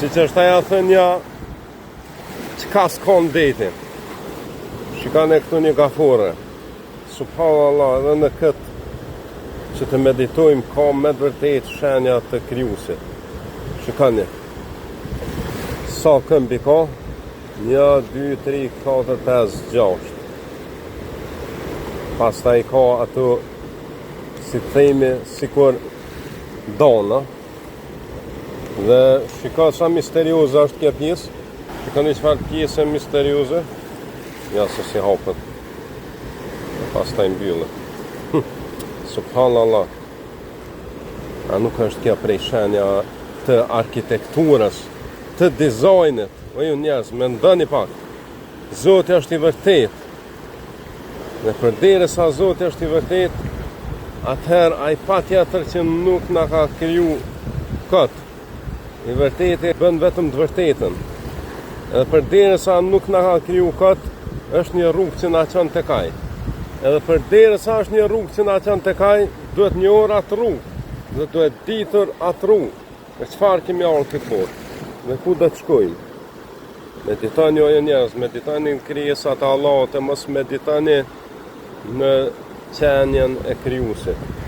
Si që është aja thënja që ka s'kon deti. Shikane këtu një gafore. Subhanallah, edhe në këtë që të meditojmë ka me vërtet shenja të krijuesit. Shikane. Sa këmbi ka? 1, 2, 3, 4, 5, 6. Pastaj ka ato, si të themi, sikur dona. Dhe shika sa misterioze është kjo pjesë. Shikoni çfarë pjesë misterioze. Ja se si hapet. Pastaj mbyllet. Subhanallah. A nuk është kjo prej shenja të arkitekturës, të dizajnit? O ju njerëz, mendoni pak. Zoti është i vërtet. Dhe përderisa Zoti është i vërtet, atëherë ai patjetër që nuk na ka kriju këtë. I vërteti bën vetëm të vërtetën. Edhe përderisa nuk na ka kriju këtë, është një rrugë që na çon tek ai. Edhe përderisa është një rrugë që na çon tek ai, duhet njohur atë rrugë. Dhe duhet ditur atë rrugë. Në çfarë kemi ardhur këtë botë? Dhe ku do të shkojmë? Meditoni o njerëz, meditoni në krijesat e Allahut, e mos meditoni në qenjen e krijuesit.